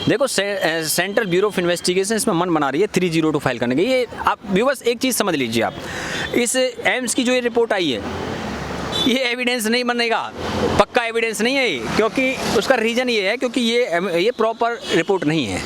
देखो central bureau of investigation इसमें मन बना रही है 302 फाइल करने के। ये आप व्यूअर्स एक चीज़ समझ लीजिए, आप इस एम्स की जो ये रिपोर्ट आई है ये एविडेंस नहीं बनेगा, पक्का एविडेंस नहीं है ये, क्योंकि उसका रीज़न ये है क्योंकि ये प्रॉपर रिपोर्ट नहीं है,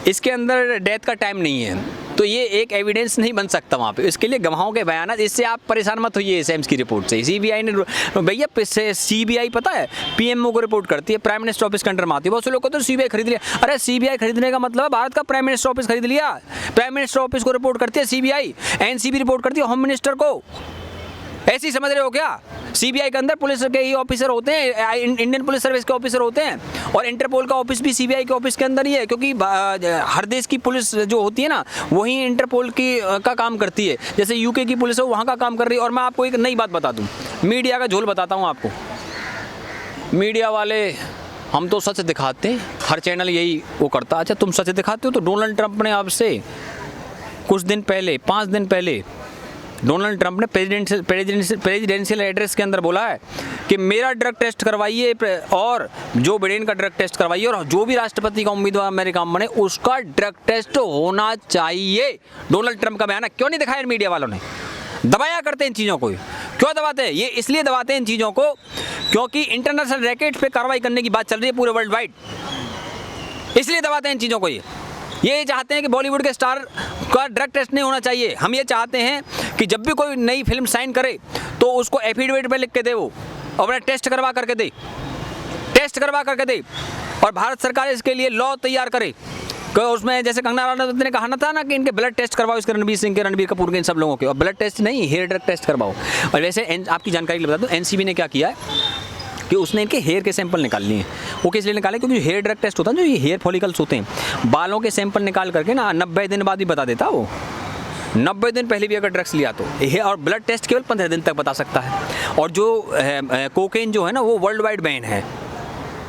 इसके अंदर डेथ का टाइम नहीं है, तो ये एक एविडेंस नहीं बन सकता वहाँ पे। इसके लिए गवाहों के बयान, इससे आप परेशान मत होइए इस एम्स की रिपोर्ट से। सीबीआई ने, भैया सीबीआई पता है पीएमओ को रिपोर्ट करती है, प्राइम मिनिस्टर ऑफिस के अंडर में आती है। बहुत से लोग कहते हैं सीबीआई खरीद लिया, अरे सीबीआई खरीदने का मतलब भारत का प्राइम मिनिस्टर ऑफिस खरीद लिया। प्राइम मिनिस्टर ऑफिस को रिपोर्ट करती है सीबीआई, एनसीबी रिपोर्ट करती है होम मिनिस्टर को। ऐसे ही समझ रहे हो क्या? सीबीआई के अंदर पुलिस के ही ऑफिसर होते हैं, इंडियन पुलिस सर्विस के ऑफिसर होते हैं, और इंटरपोल का ऑफिस भी सीबीआई के ऑफिस के अंदर ही है, क्योंकि हर देश की पुलिस जो होती है ना वही इंटरपोल की का काम करती है। जैसे यूके की पुलिस है वहाँ का काम कर रही है। और मैं आपको एक नई बात बता दूँ, मीडिया का झोल बताता हूँ आपको। मीडिया वाले हम तो सच दिखाते हैं, हर चैनल यही वो करता। अच्छा तुम सच दिखाते हो, तो डोनाल्ड ट्रंप ने आपसे कुछ दिन पहले, 5 दिन पहले डोनाल्ड ट्रंप ने प्रेसिडेंशियल एड्रेस के अंदर बोला है कि मेरा ड्रग टेस्ट करवाइए और जो बिडेन का ड्रग टेस्ट करवाइए, और जो भी राष्ट्रपति का उम्मीदवार अमेरिका में बने उसका ड्रग टेस्ट होना चाहिए। डोनाल्ड ट्रंप का बयान है। क्यों नहीं दिखाया मीडिया वालों ने? दबाया करते हैं इन चीज़ों को। क्यों दबाते हैं? ये इसलिए दबाते हैं इन चीज़ों को क्योंकि इंटरनेशनल रैकेट पे कार्रवाई करने की बात चल रही है पूरे वर्ल्ड वाइड, इसलिए दबाते हैं इन चीज़ों को। ये चाहते हैं कि बॉलीवुड के स्टार का ड्रग टेस्ट नहीं होना चाहिए। हम ये चाहते हैं कि जब भी कोई नई फिल्म साइन करे तो उसको एफिडेविट पे लिख के दे, वो अपना टेस्ट करवा करके दे, और भारत सरकार इसके लिए लॉ तैयार करे। उसमें जैसे कंगना रनौत ने कहा था ना कि इनके ब्लड टेस्ट करवाओ, इसके रणवीर सिंह के, रणवीर कपूर के, इन सब लोगों के, और ब्लड टेस्ट नहीं, हेयर ड्रग टेस्ट करवाओ। और वैसे आपकी जानकारी के लिए बता दूँ, एनसीबी ने क्या किया है कि उसने इनके हेयर के सैंपल निकाल लिए। वो किस लिए निकाले? क्योंकि हेयर ड्रग टेस्ट होता है, जो ये हेयर फॉलिकल्स होते हैं, बालों के सैंपल निकाल करके ना 90 दिन बाद भी बता देता वो। 90 दिन पहले भी अगर ड्रग्स लिया तो और ब्लड टेस्ट केवल 15 दिन तक बता सकता है। और जो कोकेन जो है ना वो वर्ल्ड वाइड बैन है,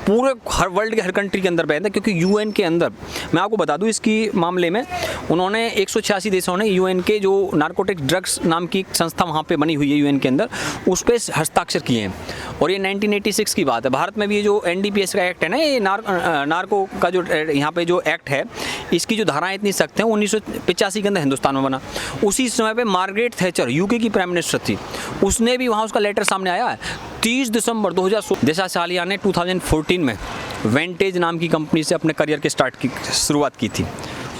पूरे हर वर्ल्ड के हर कंट्री के अंदर बैन है, क्योंकि यूएन के अंदर, मैं आपको बता दूं इसकी मामले में, उन्होंने 186 देशों ने यूएन के जो नारकोटिक ड्रग्स नाम की संस्था वहाँ पे बनी हुई है यूएन के अंदर, उस पर हस्ताक्षर किए हैं। और ये 1986 की बात है। भारत में भी ये जो एनडीपीएस का एक्ट है ना, ये नार्को का जो यहाँ पे जो एक्ट है, इसकी जो धाराएँ इतनी सख्त हैं, 1985 के अंदर हिंदुस्तान में बना। उसी समय पर मार्गरेट थैचर यूके की प्राइम मिनिस्टर थी, उसने भी वहाँ उसका लेटर सामने आया है। 30 दिसंबर 2016 दिशा सालिया ने 2014 में वेंटेज नाम की कंपनी से अपने करियर के शुरुआत की थी।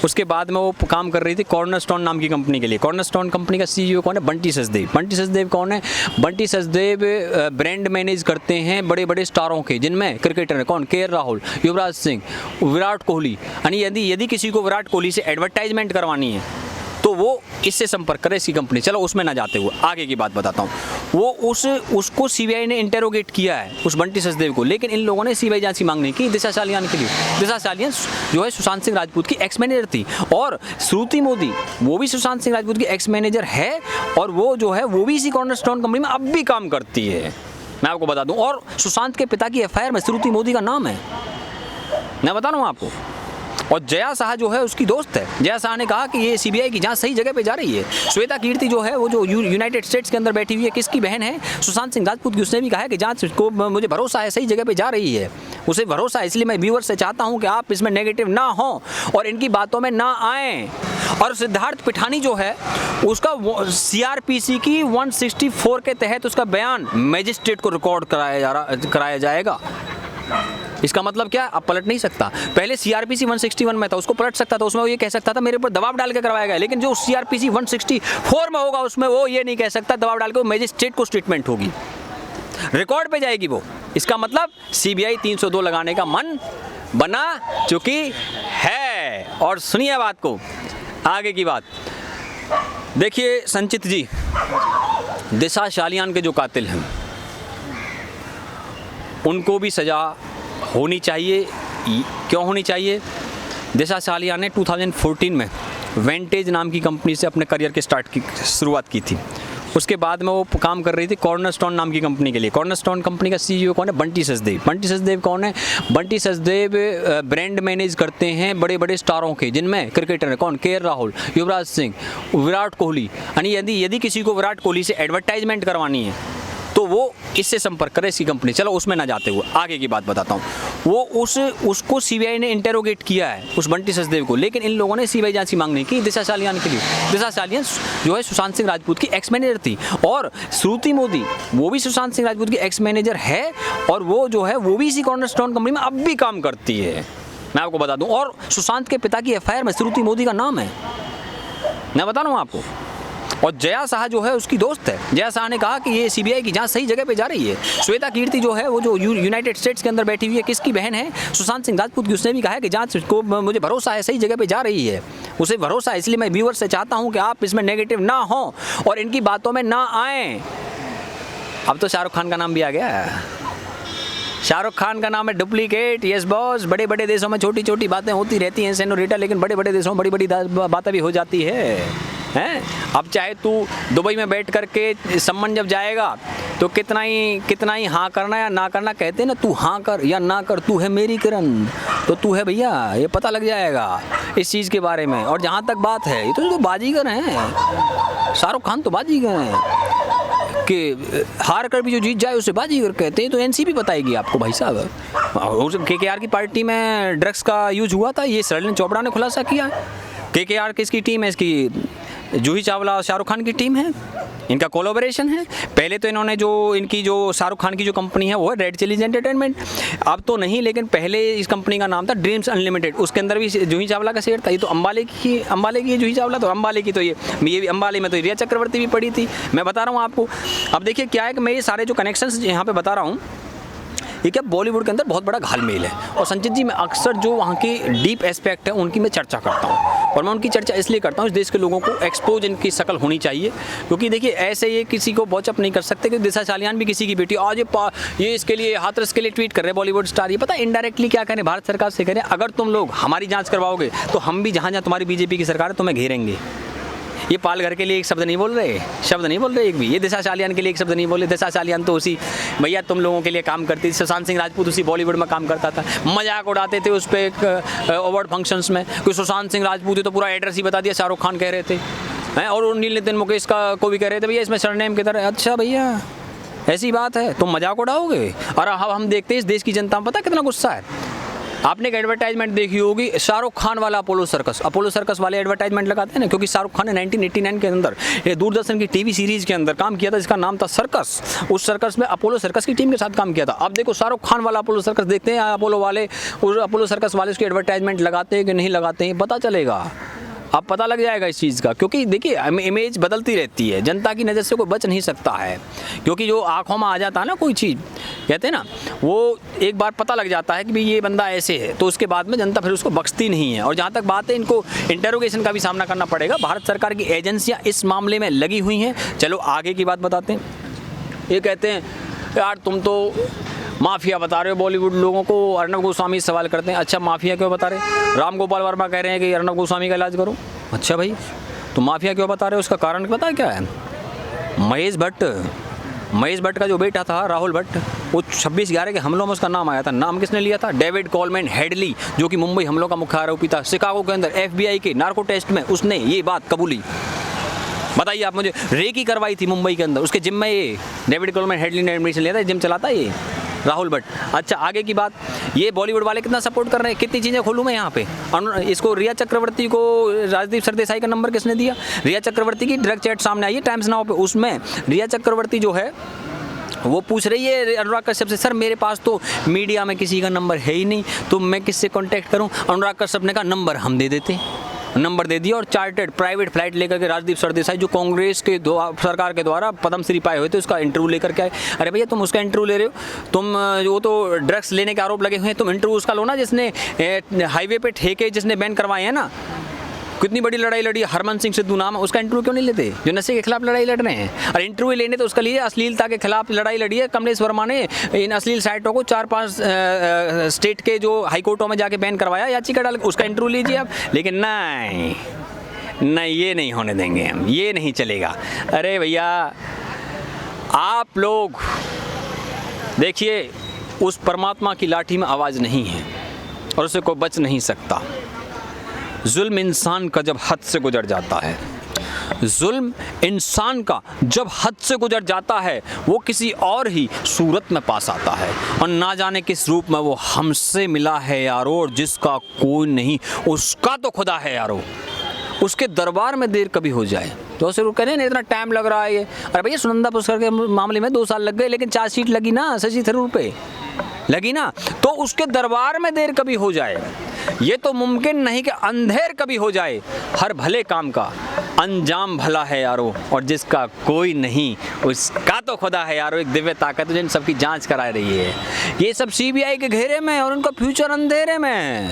उसके बाद में वो काम कर रही थी कॉर्नरस्टोन नाम की कंपनी के लिए। कॉर्नरस्टोन कंपनी का सीईओ कौन है? बंटी सचदेव। बंटी सचदेव कौन है? बंटी सचदेव ब्रांड मैनेज करते हैं बड़े बड़े स्टारों के, जिनमें क्रिकेटर है कौन? के राहुल, युवराज सिंह, विराट कोहली। यानी यदि किसी को विराट कोहली से एडवर्टाइजमेंट करवानी है तो वो इससे संपर्क करे, इसकी कंपनी। चलो उसमें ना जाते हुए आगे की बात बताता हूँ। वो उसको सीबीआई ने इंटेरोगेट किया है, उस बंटी सचदेव को, लेकिन इन लोगों ने सीबीआई जांच की मांग नहीं की दिशा सालियान के लिए। दिशा सालियान जो है सुशांत सिंह राजपूत की एक्स मैनेजर थी, और श्रुति मोदी वो भी सुशांत सिंह राजपूत की एक्स मैनेजर है, और वो जो है वो भी इसी कॉर्नरस्टोन कंपनी में अब भी काम करती है, मैं आपको बता दूँ। और सुशांत के पिता की एफआईआर में श्रुति मोदी का नाम है, मैं बता रहा हूँ आपको। और जया शाह जो है उसकी दोस्त है। जया शाह ने कहा कि ये सीबीआई की जांच सही जगह पे जा रही है। श्वेता कीर्ति जो है वो जो यूनाइटेड स्टेट्स के अंदर बैठी हुई है, किसकी बहन है? सुशांत सिंह राजपूत की। उसने भी कहा है कि जांच को मुझे भरोसा है सही जगह पे जा रही है, उसे भरोसा है। इसलिए मैं व्यूअर्स से चाहता हूँ कि आप इसमें नेगेटिव ना हो और इनकी बातों में ना आएँ। और सिद्धार्थ पिठानी जो है उसका सीआरपीसी की 164 के तहत उसका बयान मजिस्ट्रेट को रिकॉर्ड कराया जाएगा। इसका मतलब क्या? अब पलट नहीं सकता। पहले सीआरपीसी 161 में था, उसको पलट सकता था, उसमें वो ये कह सकता था मेरे ऊपर दबाव डाल के करवाया गया। लेकिन जो सीआरपीसी 164 में होगा उसमें वो ये नहीं कह सकता दबाव डाल के, वो मजिस्ट्रेट को स्टेटमेंट होगी, रिकॉर्ड पे जाएगी वो। इसका मतलब सीबीआई 302 लगाने का मन बना चुकी है। और सुनिए बात को, आगे की बात देखिए। संचित जी, दिशा सालियान के जो कातिल हैं उनको भी सज़ा होनी चाहिए। क्यों होनी चाहिए? दिशा सालियान ने 2014 में वेंटेज नाम की कंपनी से अपने करियर की शुरुआत की थी। उसके बाद में वो काम कर रही थी कॉर्नरस्टोन नाम की कंपनी के लिए। कॉर्नरस्टोन कंपनी का सीईओ कौन है? बंटी सचदेव। बंटी सचदेव कौन है? बंटी सचदेव ब्रांड मैनेज करते हैं बड़े बड़े स्टारों के, जिनमें क्रिकेटर है कौन? के राहुल, युवराज सिंह, विराट कोहली। यानी यदि किसी को विराट कोहली से एडवर्टाइजमेंट करवानी है तो वो इससे संपर्क करे, इसकी कंपनी। चलो उसमें ना जाते हुए आगे की बात बताता हूँ। वो उसको सीबीआई ने इंटेरोगेट किया है, उस बंटी सचदेव को, लेकिन इन लोगों ने सीबीआई जांच की मांग नहीं की दिशा सालियान के लिए। दिशा सालियान जो है सुशांत सिंह राजपूत की एक्स मैनेजर थी, और श्रुति मोदी वो भी सुशांत सिंह राजपूत की एक्स मैनेजर है, और वो जो है वो भी इसी कॉर्नरस्टोन कंपनी में अब भी काम करती है, मैं आपको बता दूं। और सुशांत के पिता की एफआईआर में श्रुति मोदी का नाम है, मैं बता रहा हूँ आपको। और जया शाह जो है उसकी दोस्त है। जया शाह ने कहा कि ये सीबीआई की जांच सही जगह पे जा रही है। श्वेता कीर्ति जो है वो जो यूनाइटेड स्टेट्स के अंदर बैठी हुई है, किसकी बहन है? सुशांत सिंह राजपूत की। उसने भी कहा है कि जांच को मुझे भरोसा है सही जगह पे जा रही है, उसे भरोसा है। इसलिए मैं व्यूअर्स से चाहता हूँ कि आप इसमें नेगेटिव ना हो और इनकी बातों में ना आएँ। अब तो शाहरुख खान का नाम भी आ गया है। शाहरुख खान का नाम है डुप्लीकेट। यस बॉस, बड़े बड़े देशों में छोटी छोटी बातें होती रहती हैं सेनोरिटा, लेकिन बड़े बड़े देशों में बड़ी बड़ी बातें भी हो जाती है। अब चाहे तू दुबई में बैठ करके सम्मन जब जाएगा तो कितना ही हाँ करना या ना करना, कहते हैं ना, तू हाँ कर या ना कर, तू है मेरी किरण, तो तू है भैया, ये पता लग जाएगा इस चीज़ के बारे में। और जहाँ तक बात है, ये तो बाजीगर हैं, शाहरुख खान तो बाजीगर हैं कि हार कर भी जो जीत जाए उसे बाजीगर कहते हैं। तो एनसीबी बताएगी आपको भाई साहब। केकेआर की पार्टी में ड्रग्स का यूज हुआ था, ये सरलिन चोपड़ा ने खुलासा किया। केकेआर किसकी टीम है? इसकी जूही चावला और शाहरुख खान की टीम है, इनका कोलैबोरेशन है। पहले तो इन्होंने जो इनकी जो शाहरुख खान की जो कंपनी है वो है रेड चिलीज एंटरटेनमेंट, अब तो नहीं, लेकिन पहले इस कंपनी का नाम था ड्रीम्स अनलिमिटेड। उसके अंदर भी जूही चावला का शेयर था। ये तो अंबाले की है जूही चावला, तो अंबाले की तो ये भी अंबाले में तो रिया चक्रवर्ती भी पड़ी थी। मैं बता रहा हूँ आपको। अब देखिए क्या है कि मैं ये सारे जो कनेक्शंस यहाँ पे बता रहा हूँ, ये क्या बॉलीवुड के अंदर बहुत बड़ा घालमेल है। और संचित जी, मैं अक्सर जो वहाँ की डीप एस्पेक्ट है उनकी मैं चर्चा करता हूँ, और मैं उनकी चर्चा इसलिए करता हूँ इस देश के लोगों को एक्सपोज इनकी शक्ल होनी चाहिए। क्योंकि देखिए ऐसे ये किसी को वॉचअप नहीं कर सकते, क्योंकि दिशा सालियान भी किसी की बेटी, आज ये इसके लिए हाथरस के लिए ट्वीट कर रहे हैं बॉलीवुड स्टार। ये पता है इनडायरेक्टली क्या करें? भारत सरकार से करें, अगर तुम लोग हमारी जाँच करवाओगे तो हम भी जहाँ जहाँ तुम्हारी बीजेपी की सरकार है तुम्हें घेरेंगे। ये पालघर के लिए एक शब्द नहीं बोल रहे एक भी। ये दिशा सालियान के लिए एक शब्द नहीं बोले। दिशा सालियान तो उसी भैया तुम लोगों के लिए काम करती थी। सुशांत सिंह राजपूत उसी बॉलीवुड में काम करता था, मजाक उड़ाते थे उस पर एक अवार्ड फंक्शंस में। कोई सुशांत सिंह राजपूत तो पूरा एड्रेस ही बता दिया, शाहरुख खान कह रहे थे हैं, और नील नितिन मुकेश का को भी कह रहे थे भैया इसमें सरनेम की तरह। अच्छा भैया ऐसी बात है, तुम मजाक उड़ाओगे? और अब हम देखते हैं इस देश की जनता में पता कितना गुस्सा है। आपने एक एडवर्टाइजमेंट देखी होगी, शाहरुख खान वाला अपोलो सर्कस वाले एडवर्टाइजमेंट लगाते हैं ना, क्योंकि शाहरुख खान ने 1989 के अंदर ये दूरदर्शन की टीवी सीरीज के अंदर काम किया था जिसका नाम था सर्कस। उस सर्कस में अपोलो सर्कस की टीम के साथ काम किया था। अब देखो शाहरुख खान वाला अपोलो सर्कस देखते हैं, अपोलो सर्कस वाले उसकी एडवर्टाइजमेंट लगाते हैं कि नहीं लगाते हैं, पता चलेगा, अब पता लग जाएगा इस चीज़ का। क्योंकि देखिए इमेज बदलती रहती है, जनता की नज़र से कोई बच नहीं सकता है। क्योंकि जो आँखों में आ जाता है ना कोई चीज़, कहते हैं ना, वो एक बार पता लग जाता है कि भाई ये बंदा ऐसे है, तो उसके बाद में जनता फिर उसको बख्शती नहीं है। और जहाँ तक बात है, इनको इंटेरोगेशन का भी सामना करना पड़ेगा। भारत सरकार की एजेंसियाँ इस मामले में लगी हुई हैं। चलो आगे की बात बताते हैं। ये कहते हैं यार तुम तो माफिया बता रहे हो बॉलीवुड लोगों को। अर्नब गोस्वामी सवाल करते हैं, अच्छा माफिया क्यों बता रहे? राम गोपाल वर्मा कह रहे हैं कि अर्नब गोस्वामी का इलाज करो। अच्छा भाई, तो माफिया क्यों बता रहे हो? उसका कारण पता है क्या है? महेश भट्ट का जो बेटा था राहुल भट्ट, वो 26/11 के हमलों में उसका नाम आया था। नाम किसने लिया था? डेविड कोलमैन हेडली, जो कि मुंबई हमलों का मुख्य आरोपी था। शिकागो के अंदर FBI के नार्को टेस्ट में उसने ये बात कबूली। बताइए आप मुझे, रेकी करवाई थी मुंबई के अंदर, उसके जिम में ये डेविड कोलमैन हेडली ने एडमिशन लिया था। जिम चलाता है ये राहुल भट्ट। अच्छा आगे की बात, ये बॉलीवुड वाले कितना सपोर्ट कर रहे हैं, कितनी चीज़ें खोलूँ मैं यहाँ पे। इसको रिया चक्रवर्ती को राजदीप सरदेसाई का नंबर किसने दिया? रिया चक्रवर्ती की ड्रग चैट सामने आई है टाइम्स नाउ पे। उसमें रिया चक्रवर्ती जो है वो पूछ रही है अनुराग कश्यप से, सर मेरे पास तो मीडिया में किसी का नंबर है ही नहीं, तो मैं किससे कॉन्टैक्ट करूँ? अनुराग कश्यप ने कहा नंबर हम दे देते। नंबर दे दिया और चार्टर्ड प्राइवेट फ्लाइट लेकर के राजदीप सरदेसाई, जो कांग्रेस के सरकार के द्वारा पद्मश्री पाए हुए थे, उसका इंटरव्यू लेकर के आए। अरे भैया तुम उसका इंटरव्यू ले रहे हो, तुम वो तो ड्रग्स लेने के आरोप लगे हुए हैं, तुम इंटरव्यू उसका लो ना जिसने हाईवे पे ठेके जिसने बैन करवाए हैं ना। कितनी बड़ी लड़ाई लड़ी, हरमन सिंह सिद्धू नाम है, उसका इंटरव्यू क्यों नहीं लेते? जो नशे के खिलाफ लड़ाई लड़ रहे हैं। और इंटरव्यू लेने तो उसका लिए अश्लीलता के खिलाफ लड़ाई लड़ी है। कमलेश वर्मा ने इन अश्लील साइटों को 4-5 स्टेट के जो हाई कोर्टों में जाके बैन करवाया, याचिका डाल, उसका इंटरव्यू लीजिए आप। लेकिन नहीं, ये नहीं होने देंगे हम, ये नहीं चलेगा। अरे भैया आप लोग देखिए, उस परमात्मा की लाठी में आवाज़ नहीं है और उसे कोई बच नहीं सकता। जुल्म इंसान का जब हद से गुजर जाता है जुल्म इंसान का जब हद से गुजर जाता है वो किसी और ही सूरत में पास आता है, और ना जाने किस रूप में वो हमसे मिला है यारो, और जिसका कोई नहीं उसका तो खुदा है यारो, उसके दरबार में देर कभी हो जाए। तो सिर्फ कह रहे हैं इतना टाइम लग रहा है ये, अरे भैया सुनंदा पुष्कर के मामले में 2 साल लग गए, लेकिन चार्जशीट लगी ना शशि थरूर पे, लगी ना, तो उसके दरबार में देर कभी हो जाए, ये तो मुमकिन नहीं कि अंधेर कभी हो जाए। हर भले काम का अंजाम भला है यारो, और जिसका कोई नहीं उसका तो खुदा है यारो। एक दिव्य ताकत है जो इन सबकी जांच करा रही है। ये सब CBI के घेरे में और उनका फ्यूचर अंधेरे में।